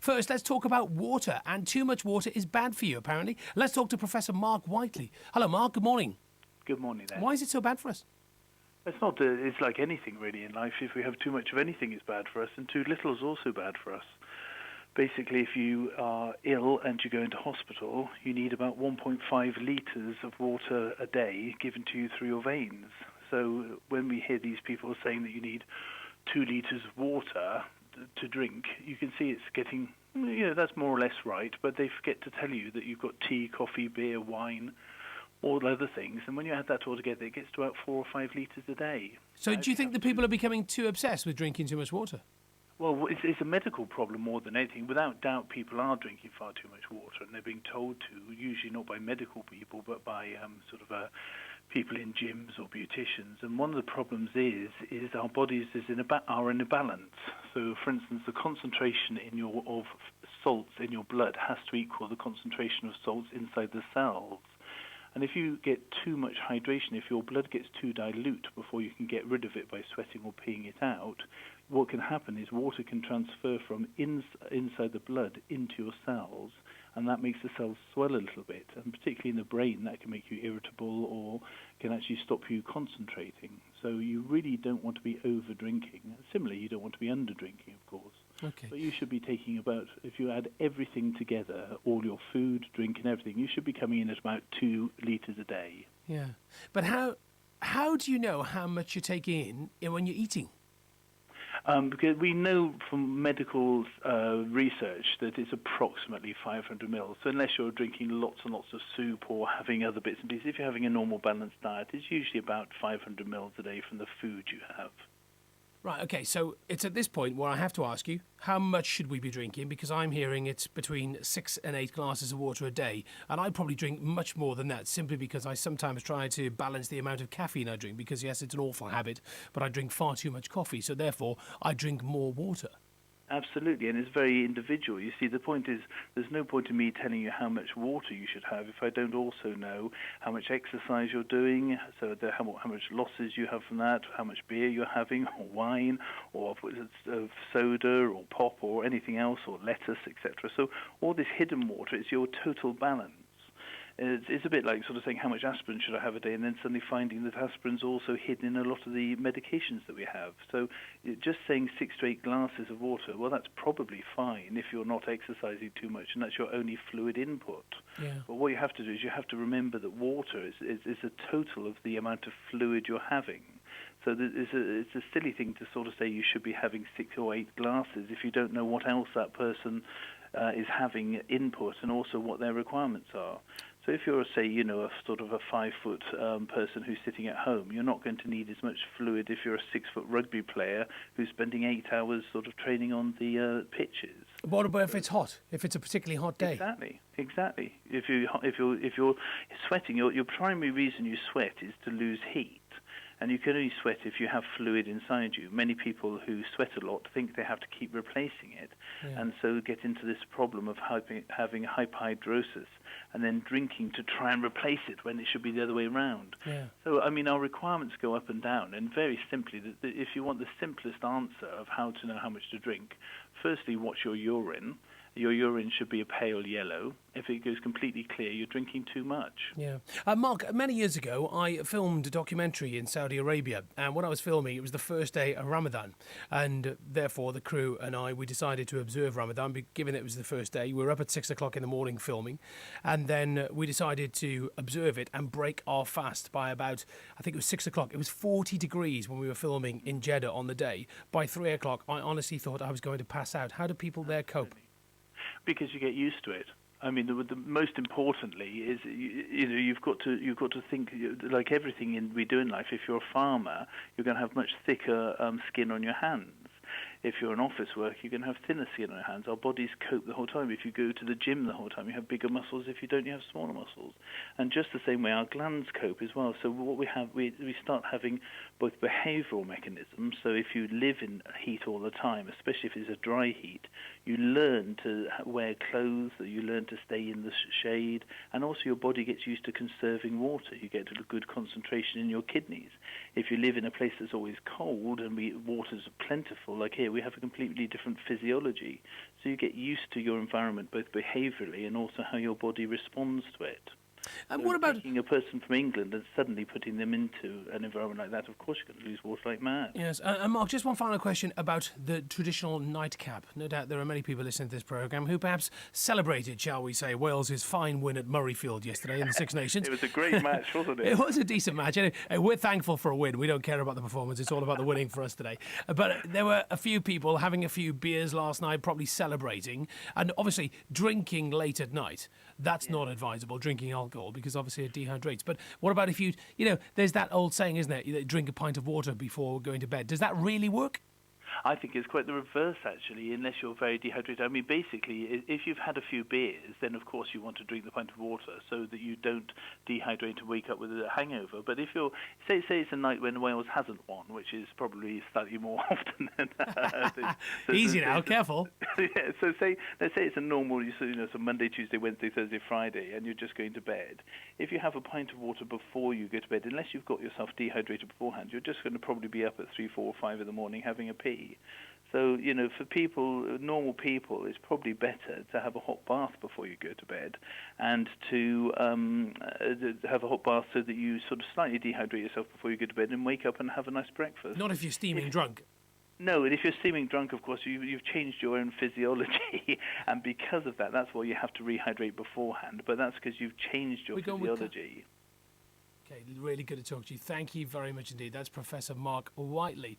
First, let's talk about water, and too much water is bad for you, apparently. Let's talk to Professor Mark Whiteley. Hello, Mark. Good morning. Good morning, there. Why is it so bad for us? It's not. It's like anything really in life. If we have too much of anything, it's bad for us, and too little is also bad for us. Basically, if you are ill and you go into hospital, you need about 1.5 litres of water a day given to you through your veins. So when we hear these people saying that you need 2 litres of water to drink, you can see it's getting, that's more or less right, but they forget to tell you that you've got tea, coffee, beer, wine, all other things, and when you add that all together, it gets to about 4 or 5 litres a day. So do you think that people are becoming too obsessed with drinking too much water? Well, it's a medical problem more than anything. Without doubt, people are drinking far too much water, and they're being told to, usually not by medical people, but by people in gyms or beauticians. And one of the problems is our bodies are in a balance. So, for instance, the concentration of salts in your blood has to equal the concentration of salts inside the cells. And if you get too much hydration, if your blood gets too dilute before you can get rid of it by sweating or peeing it out, what can happen is water can transfer from inside the blood into your cells, and that makes the cells swell a little bit. And particularly in the brain, that can make you irritable or can actually stop you concentrating. So you really don't want to be over-drinking. Similarly, you don't want to be under-drinking, of course. Okay. But you should be taking about, if you add everything together, all your food, drink and everything, you should be coming in at about 2 litres a day. Yeah. But how do you know how much you're taking in when you're eating? Because we know from medical research that it's approximately 500 mils. So unless you're drinking lots and lots of soup or having other bits and pieces, if you're having a normal balanced diet, it's usually about 500 mils a day from the food you have. Right, okay, so it's at this point where I have to ask you, how much should we be drinking? Because I'm hearing it's between 6 and 8 glasses of water a day, and I probably drink much more than that, simply because I sometimes try to balance the amount of caffeine I drink, because yes, it's an awful habit, but I drink far too much coffee, so therefore I drink more water. Absolutely, and it's very individual. You see, the point is, there's no point in me telling you how much water you should have if I don't also know how much exercise you're doing, so how much losses you have from that, how much beer you're having, or wine, or soda, or pop, or anything else, or lettuce, etc. So all this hidden water is your total balance. It's a bit like sort of saying how much aspirin should I have a day, and then suddenly finding that aspirin's also hidden in a lot of the medications that we have. So just saying 6 to 8 glasses of water, well, that's probably fine if you're not exercising too much, and that's your only fluid input. Yeah. But what you have to do is you have to remember that water is a total of the amount of fluid you're having. So it's a silly thing to sort of say you should be having 6 or 8 glasses if you don't know what else that person is having input and also what their requirements are. So if you're, say, a sort of a 5-foot person who's sitting at home, you're not going to need as much fluid if you're a 6-foot rugby player who's spending 8 hours sort of training on the pitches. What about if it's hot? If it's a particularly hot day? Exactly. If you're sweating, your primary reason you sweat is to lose heat. And you can only sweat if you have fluid inside you. Many people who sweat a lot think they have to keep replacing it, and so get into this problem of having hyperhidrosis and then drinking to try and replace it when it should be the other way around. Yeah. So, our requirements go up and down, and very simply, if you want the simplest answer of how to know how much to drink, firstly, watch your urine. Your urine should be a pale yellow. If it goes completely clear, you're drinking too much. Yeah. Mark, many years ago, I filmed a documentary in Saudi Arabia, and when I was filming, it was the first day of Ramadan, and therefore the crew and we decided to observe Ramadan, given it was the first day. We were up at 6 o'clock in the morning filming, and then we decided to observe it and break our fast by about, I think it was 6 o'clock. It was 40 degrees when we were filming in Jeddah on the day. By 3 o'clock, I honestly thought I was going to pass out. How do people there cope? Because you get used to it. I mean, the most importantly is you've got to think, like everything we do in life. If you're a farmer, you're going to have much thicker skin on your hands. If you're an office worker, you're going to have thinner skin on your hands. Our bodies cope the whole time. If you go to the gym the whole time, you have bigger muscles. If you don't, you have smaller muscles. And just the same way, our glands cope as well. So what we have, we start having both behavioral mechanisms. So if you live in heat all the time, especially if it's a dry heat, you learn to wear clothes, you learn to stay in the shade, and also your body gets used to conserving water. You get a good concentration in your kidneys. If you live in a place that's always cold and water's plentiful, like here, we have a completely different physiology. So you get used to your environment, both behaviourally and also how your body responds to it. And So what about taking a person from England and suddenly putting them into an environment like that, of course you're going to lose water like mad. Yes, and Mark, just one final question about the traditional nightcap. No doubt there are many people listening to this programme who perhaps celebrated, shall we say, Wales's fine win at Murrayfield yesterday in the Six Nations. It was a great match, wasn't it? It was a decent match. Anyway, we're thankful for a win. We don't care about the performance. It's all about the winning for us today. But there were a few people having a few beers last night, probably celebrating, and obviously drinking late at night. That's not advisable, drinking alcohol, because obviously it dehydrates. But what about if you there's that old saying, isn't it? You drink a pint of water before going to bed. Does that really work? I think it's quite the reverse, actually, unless you're very dehydrated. I mean, basically, if you've had a few beers, then, of course, you want to drink the pint of water so that you don't dehydrate and wake up with a hangover. But if you're, say it's a night when Wales hasn't won, which is probably slightly more often than Easy now, careful. Yeah, so let's say it's a normal, so Monday, Tuesday, Wednesday, Thursday, Friday, and you're just going to bed. If you have a pint of water before you go to bed, unless you've got yourself dehydrated beforehand, you're just going to probably be up at 3, 4, 5 in the morning having a pee. So, for people, normal people, it's probably better to have a hot bath before you go to bed and to have a hot bath so that you sort of slightly dehydrate yourself before you go to bed and wake up and have a nice breakfast. Not if you're steaming drunk. No, and if you're steaming drunk, of course, you've changed your own physiology, and because of that, that's why you have to rehydrate beforehand, but that's because you've changed your physiology. Okay, really good to talk to you. Thank you very much indeed. That's Professor Mark Whiteley.